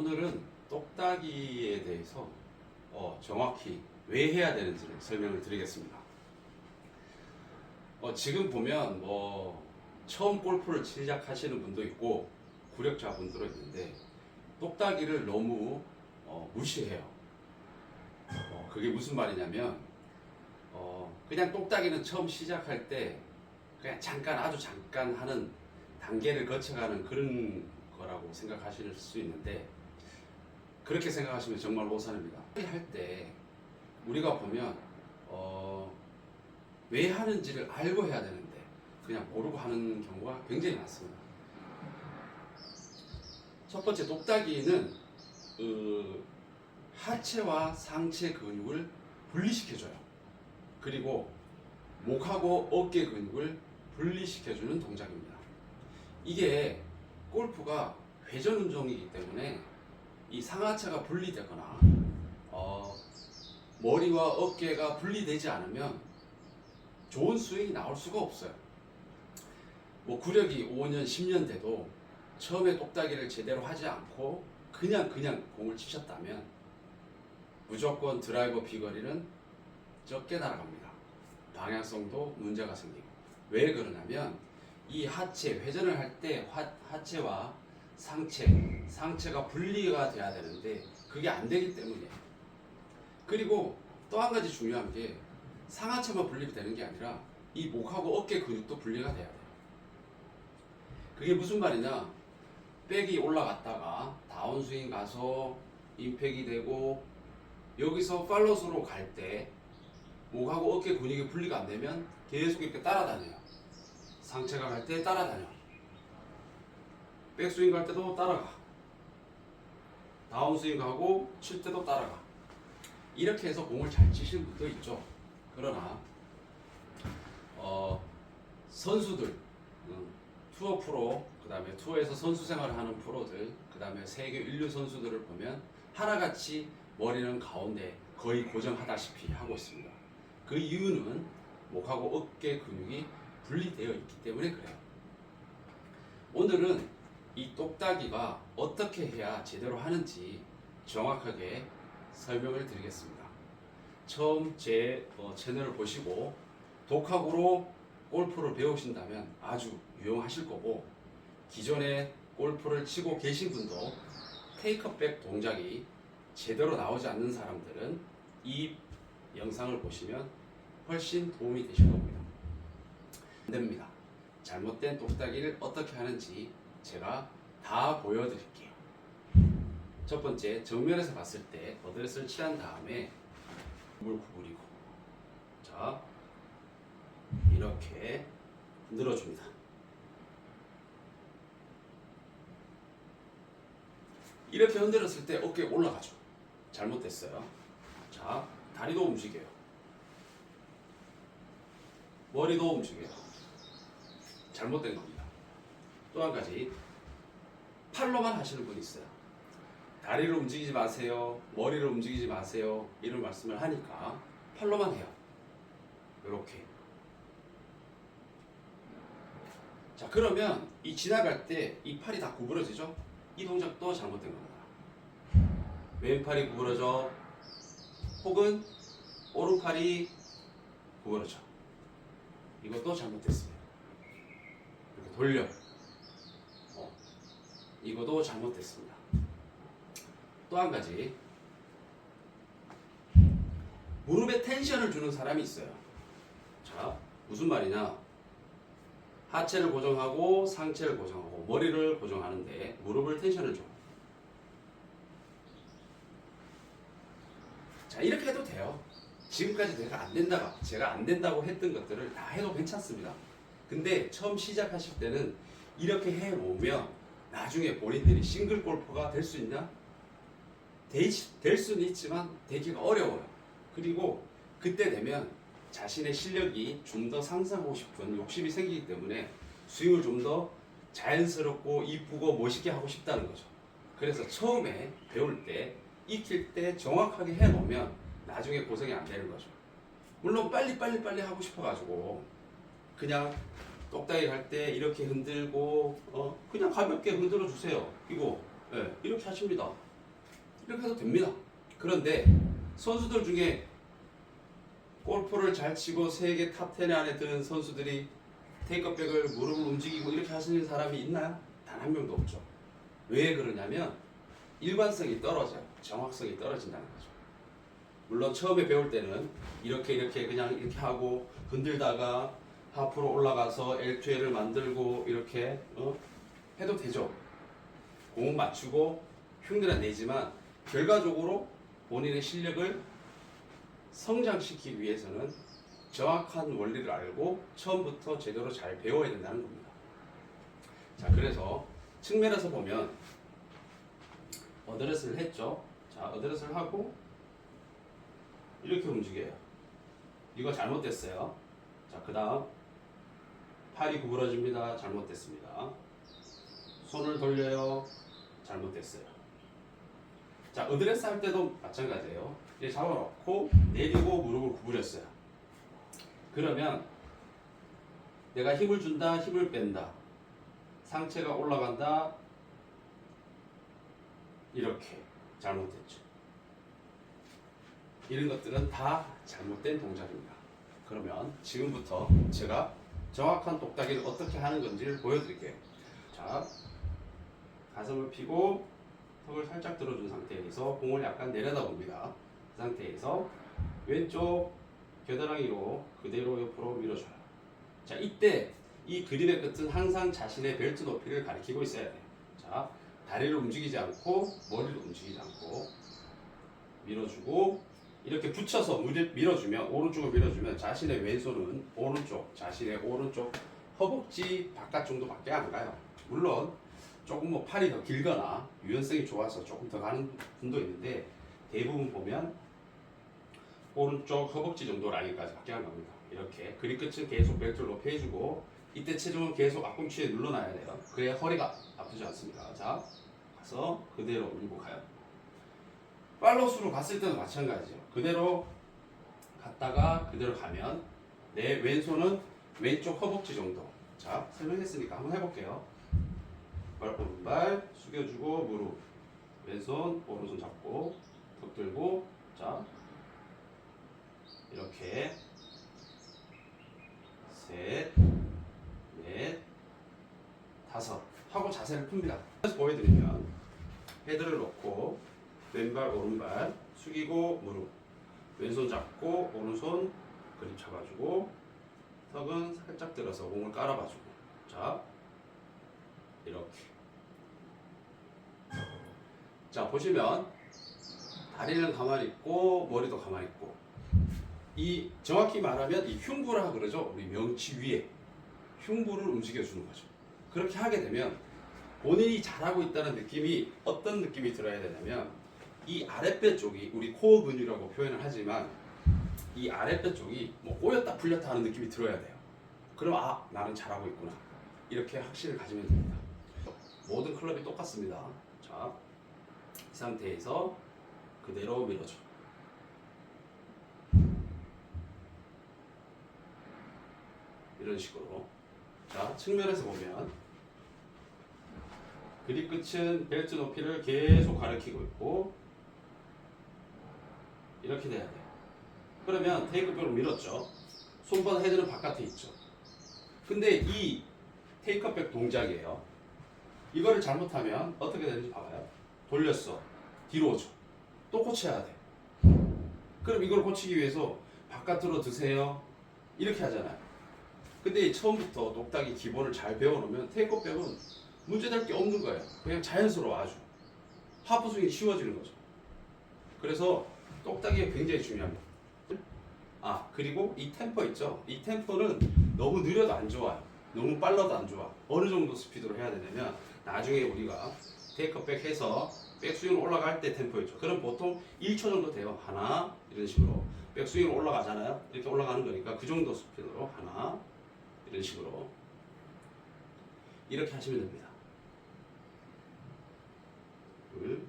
오늘은 똑딱이에 대해서 정확히 왜 해야 되는지를 설명을 드리겠습니다. 지금 보면 처음 골프를 시작하시는 분도 있고 구력자분들도 있는데 똑딱이를 너무 무시해요. 그게 무슨 말이냐면 그냥 똑딱이는 처음 시작할 때 그냥 잠깐 아주 잠깐 하는 단계를 거쳐가는 그런 거라고 생각하실 수 있는데 그렇게 생각하시면 정말 오산입니다. 할 때 우리가 보면 왜 하는지를 알고 해야 되는데 그냥 모르고 하는 경우가 굉장히 많습니다. 첫 번째, 똑딱이는 하체와 상체 근육을 분리시켜줘요. 그리고 목하고 어깨 근육을 분리시켜주는 동작입니다. 이게 골프가 회전 운동이기 때문에 이 상하체가 분리되거나 머리와 어깨가 분리되지 않으면 좋은 스윙이 나올 수가 없어요. 구력이 5년, 10년 돼도 처음에 똑딱이를 제대로 하지 않고 그냥 공을 치셨다면 무조건 드라이버 비거리는 적게 날아갑니다. 방향성도 문제가 생기고. 왜 그러냐면 이 하체, 회전을 할 때 하체와 상체가 분리가 돼야 되는데 그게 안 되기 때문이에요. 그리고 또 한 가지 중요한 게 상하체만 분리되는 게 아니라 이 목하고 어깨 근육도 분리가 돼야 돼요. 그게 무슨 말이냐? 백이 올라갔다가 다운스윙 가서 임팩이 되고 여기서 팔로스로 갈 때 목하고 어깨 근육이 분리가 안 되면 계속 이렇게 따라다녀요. 상체가 갈 때 따라다녀. 백스윙 갈 때도 따라가. 다운스윙 가고 칠 때도 따라가. 이렇게 해서 공을 잘 치시는 분도 있죠. 그러나 선수들, 투어 프로, 그 다음에 투어에서 선수 생활을 하는 프로들, 그 다음에 세계 인류 선수들을 보면 하나같이 머리는 가운데 거의 고정하다시피 하고 있습니다. 그 이유는 목하고 어깨 근육이 분리되어 있기 때문에 그래요. 오늘은 이 똑딱이가 어떻게 해야 제대로 하는지 정확하게 설명을 드리겠습니다. 처음 제 채널을 보시고 독학으로 골프를 배우신다면 아주 유용하실 거고, 기존에 골프를 치고 계신 분도 테이크백 동작이 제대로 나오지 않는 사람들은 이 영상을 보시면 훨씬 도움이 되실 겁니다. 안 됩니다. 잘못된 똑딱이를 어떻게 하는지 제가 다 보여드릴게요. 첫 번째, 정면에서 봤을 때 어드레스를 취한 다음에 몸을 구부리고, 자, 이렇게 흔들어줍니다. 이렇게 흔들었을 때 어깨 올라가죠. 잘못됐어요. 자, 다리도 움직여요. 머리도 움직여요. 잘못된 겁니다. 또 한 가지, 팔로만 하시는 분이 있어요. 다리를 움직이지 마세요, 머리를 움직이지 마세요, 이런 말씀을 하니까 팔로만 해요. 이렇게. 자, 그러면 이 지나갈 때 이 팔이 다 구부러지죠? 이 동작도 잘못된 겁니다. 왼팔이 구부러져, 혹은 오른팔이 구부러져. 이것도 잘못됐습니다. 이렇게 돌려. 이것도 잘못됐습니다. 또 한 가지, 무릎에 텐션을 주는 사람이 있어요. 자, 무슨 말이냐? 하체를 고정하고 상체를 고정하고 머리를 고정하는데 무릎을 텐션을 줘. 자, 이렇게 해도 돼요. 지금까지 제가 안 된다고 했던 것들을 다 해도 괜찮습니다. 근데 처음 시작하실 때는 이렇게 해 놓으면 나중에 본인들이 싱글 골퍼가 될 수 있냐? 될 수는 있지만 되기가 어려워요. 그리고 그때 되면 자신의 실력이 좀 더 상승하고 싶은 욕심이 생기기 때문에 스윙을 좀 더 자연스럽고 이쁘고 멋있게 하고 싶다는 거죠. 그래서 처음에 배울 때, 익힐 때 정확하게 해놓으면 나중에 고생이 안 되는 거죠. 물론 빨리 하고 싶어가지고 그냥 똑딱이 갈 때 이렇게 흔들고 그냥 가볍게 흔들어 주세요. 이거 이렇게 하십니다. 이렇게 해도 됩니다. 그런데 선수들 중에 골프를 잘 치고 세계 탑10 안에 드는 선수들이 테이크백을 무릎을 움직이고 이렇게 하시는 사람이 있나요? 단 한 명도 없죠. 왜 그러냐면 일관성이 떨어져요. 정확성이 떨어진다는 거죠. 물론 처음에 배울 때는 이렇게 그냥 이렇게 하고 흔들다가 하프로 올라가서 L2L을 만들고 이렇게 해도 되죠. 공 맞추고 흉내는 내지만 결과적으로 본인의 실력을 성장시키기 위해서는 정확한 원리를 알고 처음부터 제대로 잘 배워야 된다는 겁니다. 자, 그래서 측면에서 보면 어드레스를 했죠. 자, 어드레스를 하고 이렇게 움직여요. 이거 잘못됐어요. 자, 그 다음 팔이 구부러집니다. 잘못됐습니다. 손을 돌려요. 잘못됐어요. 자, 어드레스 할 때도 마찬가지예요. 이제 잡아놓고 내리고 무릎을 구부렸어요. 그러면 내가 힘을 준다, 힘을 뺀다, 상체가 올라간다, 이렇게 잘못됐죠. 이런 것들은 다 잘못된 동작입니다. 그러면 지금부터 제가 정확한 똑딱이를 어떻게 하는 건지를 보여드릴게요. 자, 가슴을 펴고 턱을 살짝 들어준 상태에서 공을 약간 내려다 봅니다. 그 상태에서 왼쪽 겨드랑이로 그대로 옆으로 밀어줘요. 자, 이때 이 그립의 끝은 항상 자신의 벨트 높이를 가리키고 있어야 돼요. 자, 다리를 움직이지 않고 머리를 움직이지 않고 밀어주고 이렇게 붙여서 밀어주면 오른쪽을 밀어주면 자신의 왼손은 오른쪽, 자신의 오른쪽 허벅지 바깥 정도밖에 안 가요. 물론 조금 뭐 팔이 더 길거나 유연성이 좋아서 조금 더 가는 분도 있는데 대부분 보면 오른쪽 허벅지 정도 라인까지 밖에 안 갑니다. 이렇게 그립 끝은 계속 벨트를 높여 해주고 이때 체중은 계속 앞꿈치에 눌러놔야 돼요. 그래야 허리가 아프지 않습니다. 자, 가서 그대로 밀고 가요. 팔로스로 갔을 때도 마찬가지죠. 그대로 갔다가 그대로 가면 내 왼손은 왼쪽 허벅지 정도. 자, 설명했으니까 한번 해볼게요. 오른발 숙여주고 무릎, 왼손 오른손 잡고 턱 들고, 자 이렇게 셋, 넷, 다섯 하고 자세를 풉니다. 그래서 보여드리면 헤드를 놓고 왼발 오른발 숙이고 무릎, 왼손 잡고 오른손 그립 잡아주고 턱은 살짝 들어서 공을 깔아봐주고, 자 이렇게. 자, 보시면 다리는 가만히 있고 머리도 가만히 있고, 이 정확히 말하면 이 흉부라 그러죠. 우리 명치 위에 흉부를 움직여 주는 거죠. 그렇게 하게 되면 본인이 잘하고 있다는 느낌이 어떤 느낌이 들어야 되냐면 이 아랫배 쪽이 우리 코어 근육이라고 표현을 하지만 이 아랫배 쪽이 뭐 꼬였다 풀렸다 하는 느낌이 들어야 돼요. 그럼 아, 나는 잘하고 있구나, 이렇게 확신을 가지면 됩니다. 모든 클럽이 똑같습니다. 자, 이 상태에서 그대로 밀어줘. 이런 식으로. 자, 측면에서 보면 그립 끝은 벨트 높이를 계속 가리키고 있고 이렇게 돼야 돼요. 그러면 테이크백으로 밀었죠. 손바닥 헤드는 바깥에 있죠. 근데 이 테이크백 동작이에요. 이거를 잘못하면 어떻게 되는지 봐봐요. 돌렸어. 뒤로 오죠. 또 고쳐야 돼. 그럼 이걸 고치기 위해서 바깥으로 드세요. 이렇게 하잖아요. 근데 처음부터 똑딱이 기본을 잘 배워놓으면 테이크백은 문제될 게 없는 거예요. 그냥 자연스러워 아주. 하프 스윙이 쉬워지는 거죠. 그래서 똑딱이가 굉장히 중요합니다. 아, 그리고 이 템포 있죠? 이 템포는 너무 느려도 안 좋아요. 너무 빨라도 안 좋아. 어느 정도 스피드로 해야 되냐면 나중에 우리가 테이크백 해서 백스윙으로 올라갈 때 템포 있죠. 그럼 보통 1초 정도 돼요. 하나, 이런 식으로 백스윙으로 올라가잖아요. 이렇게 올라가는 거니까 그 정도 스피드로 하나, 이런 식으로 이렇게 하시면 됩니다. 둘,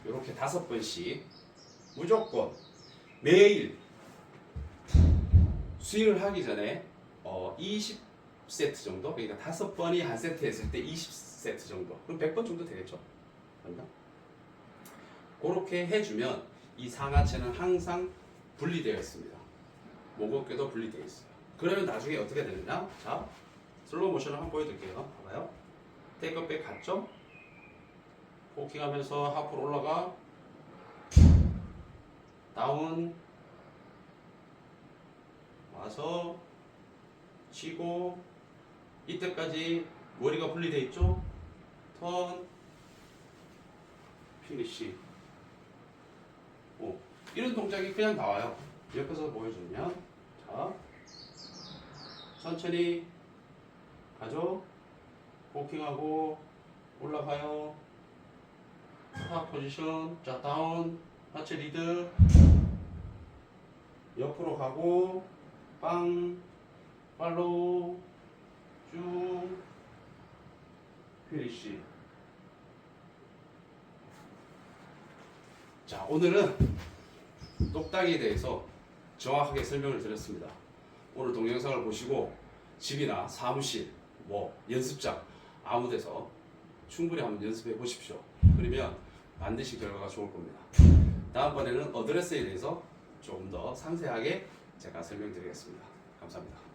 이렇게 5번씩 무조건 매일 스윙을 하기 전에 20세트 정도, 그러니까 5번이 한 세트 했을 때 20세트 정도, 그럼 100번 정도 되겠죠. 맞나? 그렇게 해주면 이 상하체는 항상 분리되어 있습니다. 목 어깨도 분리되어 있어요. 그러면 나중에 어떻게 되느냐? 자, 슬로우 모션을 한번 보여드릴게요. 봐봐요. 테이크백 갔죠? 포킹하면서 하프로 올라가, 다운, 와서 치고, 이때까지 머리가 분리되어 있죠? 턴, 피니시. 오, 이런 동작이 그냥 나와요. 옆에서 보여주면, 자, 천천히 가죠. 포킹하고 올라가요. 탑 포지션, 자 다운, 하체 리드, 옆으로 가고 빵, 팔로우, 쭉, 피니시. 자, 오늘은 똑딱이에 대해서 정확하게 설명을 드렸습니다. 오늘 동영상을 보시고 집이나 사무실, 뭐 연습장 아무 데서 충분히 한번 연습해 보십시오. 그러면 반드시 결과가 좋을 겁니다. 다음번에는 어드레스에 대해서 조금 더 상세하게 제가 설명드리겠습니다. 감사합니다.